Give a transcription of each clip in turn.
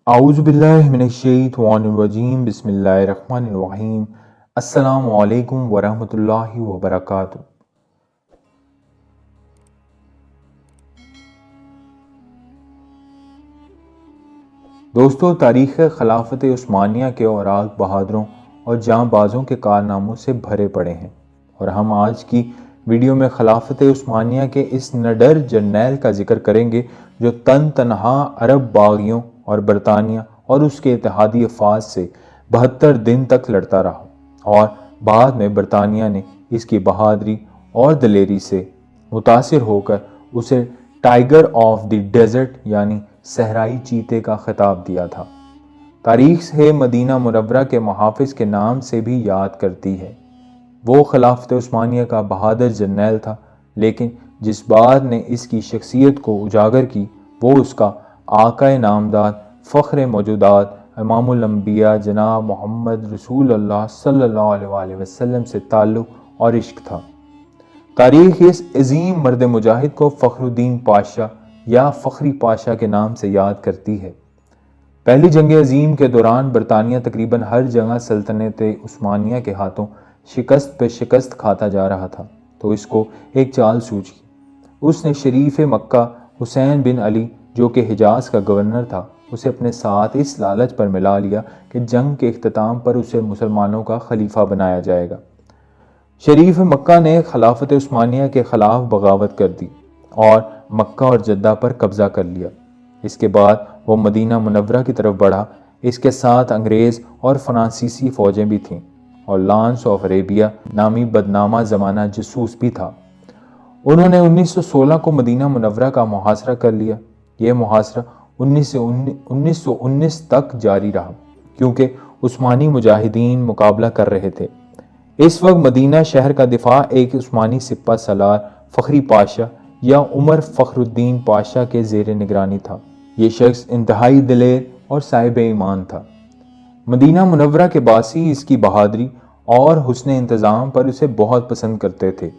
اعوذ باللہ من الشیطان الرجیم بسم اللہ الرحمن الرحیم السلام علیکم ورحمۃ اللہ وبرکاتہ۔ دوستو، تاریخ خلافت عثمانیہ کے اوراق بہادروں اور جاں بازوں کے کارناموں سے بھرے پڑے ہیں، اور ہم آج کی ویڈیو میں خلافت عثمانیہ کے اس نڈر جرنیل کا ذکر کریں گے جو تنہا عرب باغیوں اور برطانیہ اور اس کے اتحادی افواج سے 72 دن تک لڑتا رہا، اور بعد میں برطانیہ نے اس کی بہادری اور دلیری سے متاثر ہو کر اسے ٹائیگر آف دی ڈیزرٹ یعنی صحرائی چیتے کا خطاب دیا تھا۔ تاریخ سے مدینہ منورہ کے محافظ کے نام سے بھی یاد کرتی ہے۔ وہ خلافت عثمانیہ کا بہادر جرنیل تھا، لیکن جس بات نے اس کی شخصیت کو اجاگر کی وہ اس کا آقا نامدار، فخر موجودات، امام الانبیاء جناب محمد رسول اللہ صلی اللہ علیہ وسلم سے تعلق اور عشق تھا۔ تاریخ اس عظیم مرد مجاہد کو فخر الدین پاشا یا فخری پاشا کے نام سے یاد کرتی ہے۔ پہلی جنگ عظیم کے دوران برطانیہ تقریباً ہر جگہ سلطنت عثمانیہ کے ہاتھوں شکست پہ شکست کھاتا جا رہا تھا، تو اس کو ایک چال سوچی۔ اس نے شریف مکہ حسین بن علی جو کہ حجاز کا گورنر تھا، اسے اپنے ساتھ اس لالچ پر ملا لیا کہ جنگ کے اختتام پر اسے مسلمانوں کا خلیفہ بنایا جائے گا۔ شریف مکہ نے خلافت عثمانیہ کے خلاف بغاوت کر دی اور مکہ اور جدہ پر قبضہ کر لیا۔ اس کے بعد وہ مدینہ منورہ کی طرف بڑھا۔ اس کے ساتھ انگریز اور فرانسیسی فوجیں بھی تھیں، اور لانس آف عربیہ نامی بدنامہ زمانہ جاسوس بھی تھا۔ انہوں نے 1916 کو مدینہ منورہ کا محاصرہ کر لیا۔ یہ محاصرہ 1919 تک جاری رہا، کیونکہ عثمانی مجاہدین مقابلہ کر رہے تھے۔ اس وقت مدینہ شہر کا دفاع ایک عثمانی سپہ سالار فخری پاشا یا عمر فخر الدین پاشا کے زیر نگرانی تھا۔ یہ شخص انتہائی دلیر اور صاحب ایمان تھا۔ مدینہ منورہ کے باسی اس کی بہادری اور حسن انتظام پر اسے بہت پسند کرتے تھے۔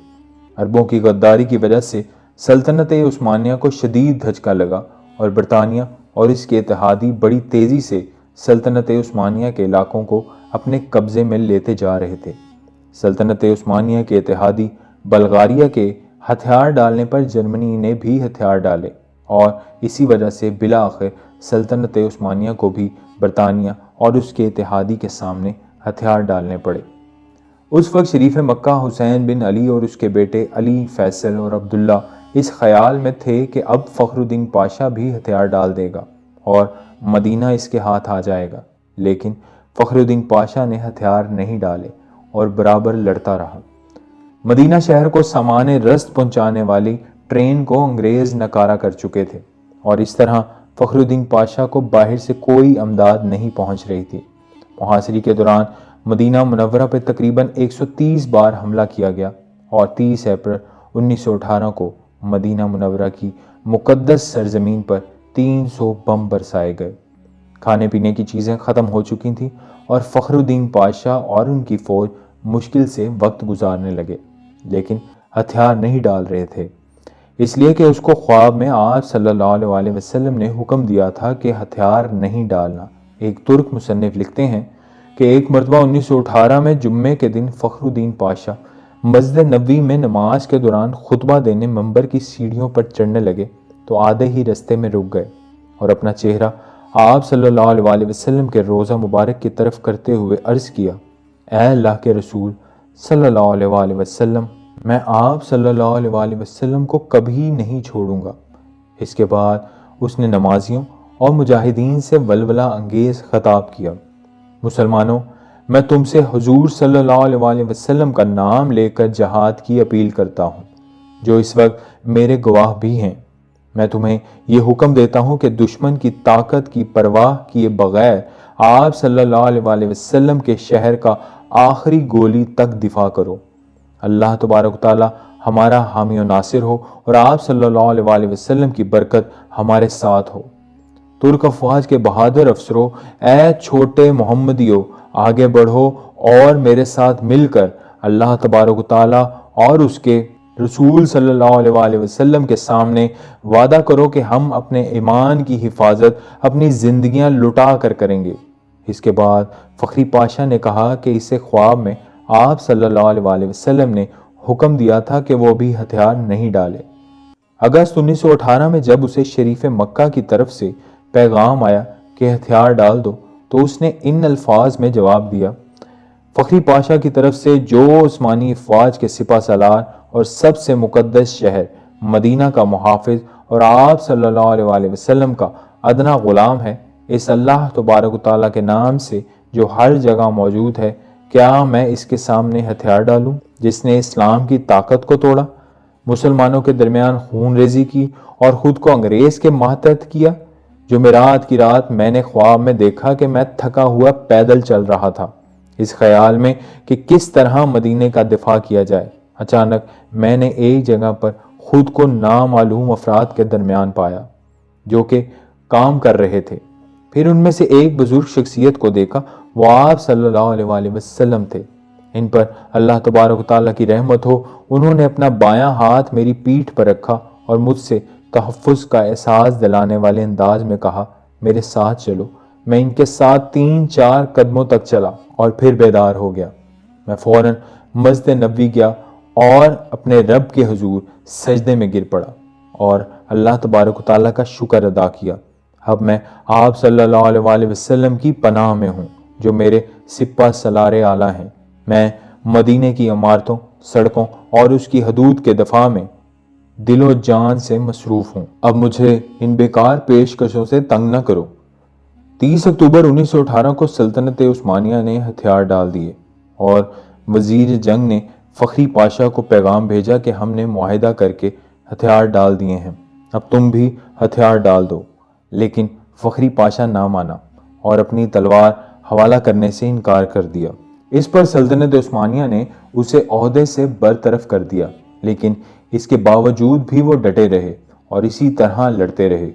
عربوں کی غداری کی وجہ سے سلطنت عثمانیہ کو شدید دھچکا لگا، اور برطانیہ اور اس کے اتحادی بڑی تیزی سے سلطنت عثمانیہ کے علاقوں کو اپنے قبضے میں لیتے جا رہے تھے۔ سلطنت عثمانیہ کے اتحادی بلغاریہ کے ہتھیار ڈالنے پر جرمنی نے بھی ہتھیار ڈالے، اور اسی وجہ سے بالآخر سلطنت عثمانیہ کو بھی برطانیہ اور اس کے اتحادی کے سامنے ہتھیار ڈالنے پڑے۔ اس وقت شریف مکہ حسین بن علی اور اس کے بیٹے علی، فیصل اور عبداللہ اس خیال میں تھے کہ اب فخر الدین پاشا بھی ہتھیار ڈال دے گا اور مدینہ اس کے ہاتھ آ جائے گا، لیکن فخر الدین پاشا نے ہتھیار نہیں ڈالے اور برابر لڑتا رہا۔ مدینہ شہر کو سامان رسد پہنچانے والی ٹرین کو انگریز نکارہ کر چکے تھے، اور اس طرح فخر الدین پاشا کو باہر سے کوئی امداد نہیں پہنچ رہی تھی۔ محاصرے کے دوران مدینہ منورہ پر تقریباً 130 بار حملہ کیا گیا، اور 30 اپریل 1918 کو مدینہ منورہ کی مقدس سرزمین پر 300 بم برسائے گئے۔ کھانے پینے کی چیزیں ختم ہو چکی تھیں، اور فخر الدین پاشا اور ان کی فوج مشکل سے وقت گزارنے لگے، لیکن ہتھیار نہیں ڈال رہے تھے، اس لیے کہ اس کو خواب میں آپ صلی اللہ علیہ وسلم نے حکم دیا تھا کہ ہتھیار نہیں ڈالنا۔ ایک ترک مصنف لکھتے ہیں کہ ایک مرتبہ 1918 میں جمعے کے دن فخر الدین پاشا مسجد نبوی میں نماز کے دوران خطبہ دینے منبر کی سیڑھیوں پر چڑھنے لگے تو آدھے ہی رستے میں رک گئے، اور اپنا چہرہ آپ صلی اللہ علیہ وسلم کے روضہ مبارک کی طرف کرتے ہوئے عرض کیا، اے اللہ کے رسول صلی اللہ علیہ وسلم، میں آپ صلی اللہ علیہ وسلم کو کبھی نہیں چھوڑوں گا۔ اس کے بعد اس نے نمازیوں اور مجاہدین سے ولولہ انگیز خطاب کیا، مسلمانوں، میں تم سے حضور صلی اللہ علیہ وسلم کا نام لے کر جہاد کی اپیل کرتا ہوں، جو اس وقت میرے گواہ بھی ہیں۔ میں تمہیں یہ حکم دیتا ہوں کہ دشمن کی طاقت کی پرواہ کیے بغیر آپ صلی اللہ علیہ وسلم کے شہر کا آخری گولی تک دفاع کرو۔ اللہ تبارک و تعالی ہمارا حامی و ناصر ہو، اور آپ صلی اللہ علیہ وسلم کی برکت ہمارے ساتھ ہو۔ ترک افواج کے بہادر افسروں، اے چھوٹے محمدیوں، آگے بڑھو اور میرے ساتھ مل کر اللہ تبارک و تعالی اور اس کے رسول صلی اللہ علیہ وآلہ وسلم کے سامنے وعدہ کرو کہ ہم اپنے ایمان کی حفاظت اپنی زندگیاں لٹا کر کریں گے۔ اس کے بعد فخری پاشا نے کہا کہ اسے خواب میں آپ صلی اللہ علیہ وآلہ وسلم نے حکم دیا تھا کہ وہ بھی ہتھیار نہیں ڈالے۔ اگست 1918 میں جب اسے شریف مکہ کی طرف سے پیغام آیا کہ ہتھیار ڈال دو تو اس نے ان الفاظ میں جواب دیا: فخری پاشا کی طرف سے جو عثمانی افواج کے سپہ سالار اور سب سے مقدس شہر مدینہ کا محافظ اور آپ صلی اللہ علیہ وآلہ وسلم کا ادنا غلام ہے، اس اللہ تبارک و تعالیٰ کے نام سے جو ہر جگہ موجود ہے، کیا میں اس کے سامنے ہتھیار ڈالوں جس نے اسلام کی طاقت کو توڑا، مسلمانوں کے درمیان خون ریزی کی اور خود کو انگریز کے ماتحت کیا؟ جمعرات کی رات میں نے خواب میں دیکھا کہ میں تھکا ہوا پیدل چل رہا تھا، اس خیال میں کہ کس طرح مدینے کا دفاع کیا جائے۔ اچانک میں نے ایک جگہ پر خود کو نامعلوم افراد کے درمیان پایا جو کہ کام کر رہے تھے۔ پھر ان میں سے ایک بزرگ شخصیت کو دیکھا، وہ آپ صلی اللہ علیہ وآلہ وسلم تھے۔ ان پر اللہ تبارک و تعالیٰ کی رحمت ہو، انہوں نے اپنا بایاں ہاتھ میری پیٹھ پر رکھا اور مجھ سے تحفظ کا احساس دلانے والے انداز میں کہا: میرے ساتھ چلو۔ میں ان کے ساتھ 3-4 قدموں تک چلا اور پھر بیدار ہو گیا۔ میں فوراً مسجد نبوی گیا اور اپنے رب کے حضور سجدے میں گر پڑا اور اللہ تبارک و تعالیٰ کا شکر ادا کیا۔ اب میں آپ صلی اللہ علیہ وآلہ وسلم کی پناہ میں ہوں جو میرے سپہ سالار اعلیٰ ہیں۔ میں مدینے کی عمارتوں، سڑکوں اور اس کی حدود کے دفاع میں دل و جان سے مصروف ہوں۔ اب مجھے ان بیکار پیشکشوں سے تنگ نہ کرو۔ 30 اکتوبر 1918 کو سلطنت عثمانیہ نے ہتھیار ڈال دیے اور وزیر جنگ نے فخری پاشا کو پیغام بھیجا کہ ہم نے معاہدہ کر کے ہتھیار ڈال دیے ہیں، اب تم بھی ہتھیار ڈال دو۔ لیکن فخری پاشا نہ مانا اور اپنی تلوار حوالہ کرنے سے انکار کر دیا۔ اس پر سلطنت عثمانیہ نے اسے عہدے سے برطرف کر دیا، لیکن اس کے باوجود بھی وہ ڈٹے رہے اور اسی طرح لڑتے رہے۔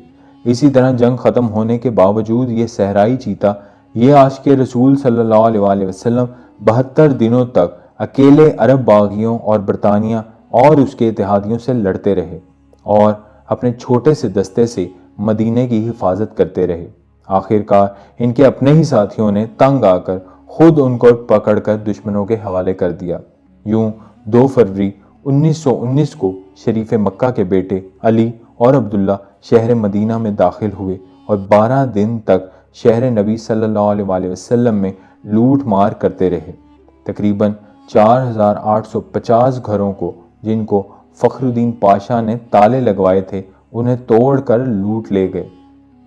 اسی طرح جنگ ختم ہونے کے باوجود یہ صحرائی چیتا، یہ عاشق رسول صلی اللہ علیہ وآلہ وسلم 72 دنوں تک اکیلے عرب باغیوں اور برطانیہ اور اس کے اتحادیوں سے لڑتے رہے اور اپنے چھوٹے سے دستے سے مدینے کی حفاظت کرتے رہے۔ آخر کار ان کے اپنے ہی ساتھیوں نے تنگ آ کر خود ان کو پکڑ کر دشمنوں کے حوالے کر دیا۔ یوں 2 فروری 1919 کو شریف مکہ کے بیٹے علی اور عبداللہ شہر مدینہ میں داخل ہوئے اور 12 دن تک شہر نبی صلی اللہ علیہ وآلہ وسلم میں لوٹ مار کرتے رہے۔ تقریباً 4850 گھروں کو، جن کو فخر الدین پاشا نے تالے لگوائے تھے، انہیں توڑ کر لوٹ لے گئے۔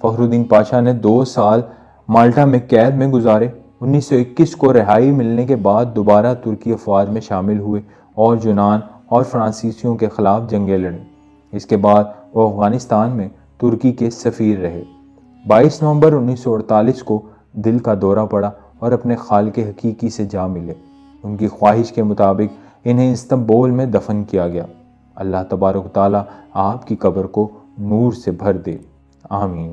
فخر الدین پاشا نے 2 سال مالٹا میں قید میں گزارے۔ 1921 کو رہائی ملنے کے بعد دوبارہ ترکی افواج میں شامل ہوئے اور یونان اور فرانسیسیوں کے خلاف جنگیں لڑیں۔ اس کے بعد وہ افغانستان میں ترکی کے سفیر رہے۔ 22 نومبر 1948 کو دل کا دورہ پڑا اور اپنے خالق حقیقی سے جا ملے۔ ان کی خواہش کے مطابق انہیں استنبول میں دفن کیا گیا۔ اللہ تبارک و تعالیٰ آپ کی قبر کو نور سے بھر دے، آمین۔